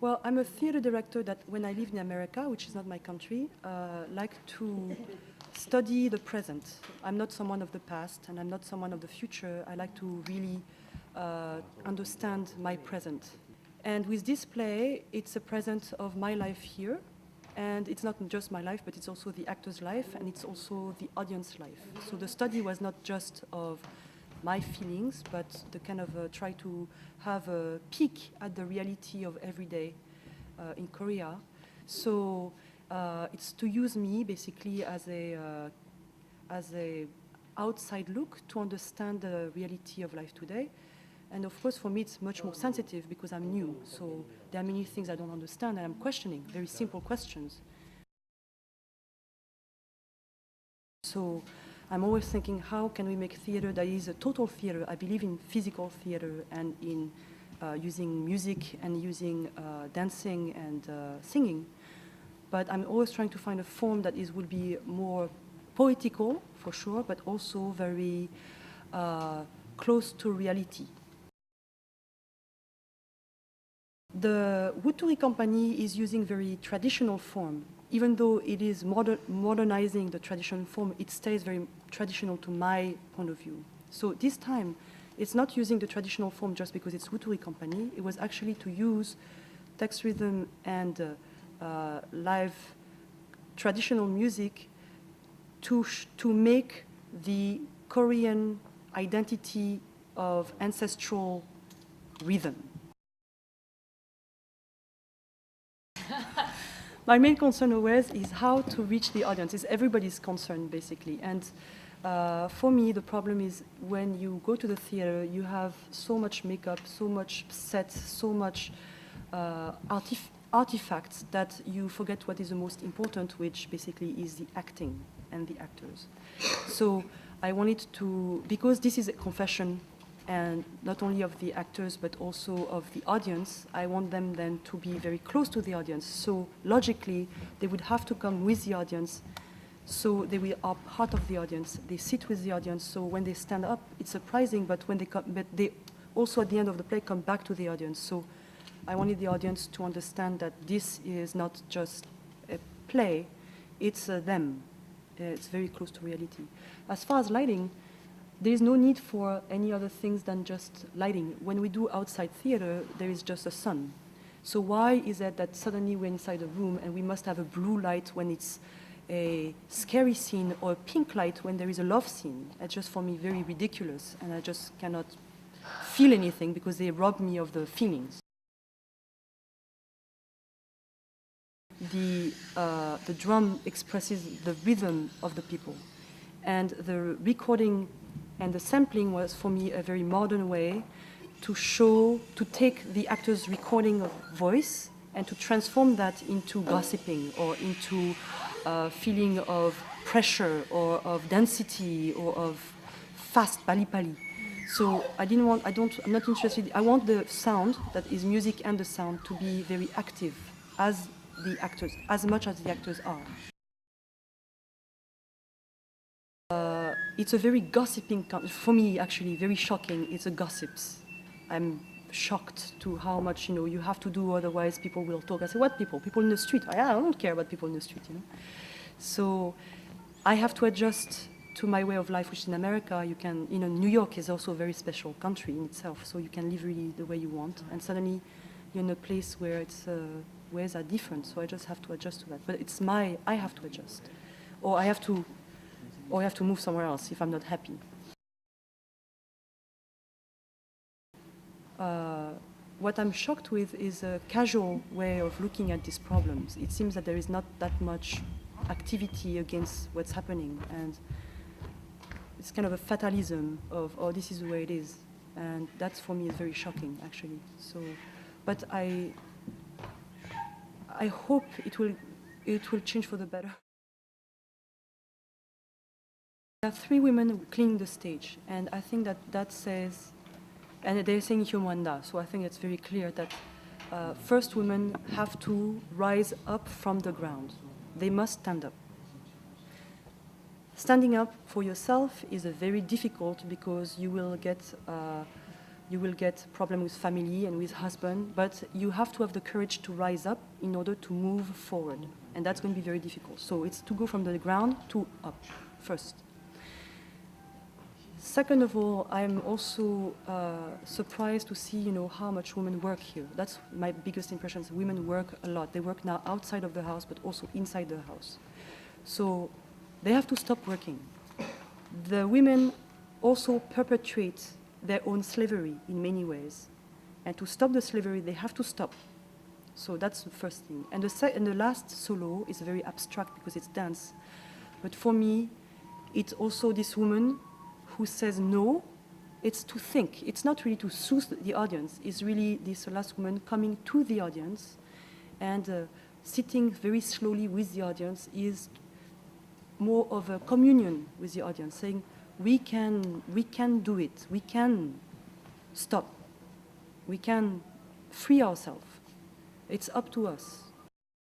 Well, I'm a theater director that, when I live in America, which is not my country, like to study the present. I'm not someone of the past, and I'm not someone of the future. I like to really understand my present. And with this play, it's a present of my life here, and it's not just my life, but it's also the actor's life, and it's also the audience life. So the study was not just of my feelings, but the kind of try to have a peek at the reality of every day in Korea. So it's to use me basically as a outside look to understand the reality of life today. And of course, for me, it's much more sensitive because I'm new. So there are many things I don't understand, and I'm questioning very simple questions. So I'm always thinking, how can we make theater that is a total theater? I believe in physical theater and in using music and using dancing and singing. But I'm always trying to find a form that will be more poetical, for sure, but also very close to reality. The Wuturi company is using very traditional form. Even though it is modernizing the traditional form, it stays very traditional to my point of view. So this time, it's not using the traditional form just because it's Wuturi company. It was actually to use text rhythm and live traditional music to make the Korean identity of ancestral rhythm. My main concern always is how to reach the audience. It's everybody's concern, basically. And for me, the problem is when you go to the theater, you have so much makeup, so much sets, so much artifacts that you forget what is the most important, which basically is the acting and the actors. So I wanted to, because this is a confession, and not only of the actors, but also of the audience, I want them then to be very close to the audience. So logically, they would have to come with the audience, so they are part of the audience. They sit with the audience, so when they stand up, it's surprising, but when they come, but they also at the end of the play come back to the audience. So I wanted the audience to understand that this is not just a play, it's them. It's very close to reality. As far as lighting, there is no need for any other things than just lighting. When we do outside theater, there is just a sun. So why is it that suddenly we're inside a room and we must have a blue light when it's a scary scene or a pink light when there is a love scene? It's just for me very ridiculous, and I just cannot feel anything because they rob me of the feelings. The drum expresses the rhythm of the people, and the recording and the sampling was, for me, a very modern way to take the actor's recording of voice and to transform that into gossiping or into a feeling of pressure or of density or of fast pali-pali. So I'm not interested, I want the sound, that is music and the sound, to be very active as the actors, as much as the actors are. It's a very gossiping, for me actually, very shocking. It's a gossips. I'm shocked to how much, you have to do, otherwise people will talk. I say, what people? People in the street. I don't care about people in the street, So I have to adjust to my way of life, which in America, you can, New York is also a very special country in itself, so you can live really the way you want, and suddenly you're in a place where ways are different, so I just have to adjust to that. But I have to adjust. Or I have to move somewhere else if I'm not happy. What I'm shocked with is a casual way of looking at these problems. It seems that there is not that much activity against what's happening, and it's kind of a fatalism of, oh, this is the way it is. And that's, for me, is very shocking, actually. So, but I hope it will change for the better. There are 3 women cleaning the stage, and I think that says, and they're saying Hyomwanda, so I think it's very clear that first women have to rise up from the ground. They must stand up. Standing up for yourself is very difficult because you will get you will get problem with family and with husband, but you have to have the courage to rise up in order to move forward. And that's going to be very difficult. So it's to go from the ground to up first. Second of all, I'm also surprised to see, how much women work here. That's my biggest impression. Women work a lot. They work now outside of the house, but also inside the house. So they have to stop working. The women also perpetuate their own slavery in many ways. And to stop the slavery, they have to stop. So that's the first thing. And the last solo is very abstract because it's dance. But for me, it's also this woman who says no. It's to think. It's not really to soothe the audience. It's really this last woman coming to the audience and sitting very slowly with the audience is more of a communion with the audience, saying, we can do it. We can stop. We can free ourselves. It's up to us.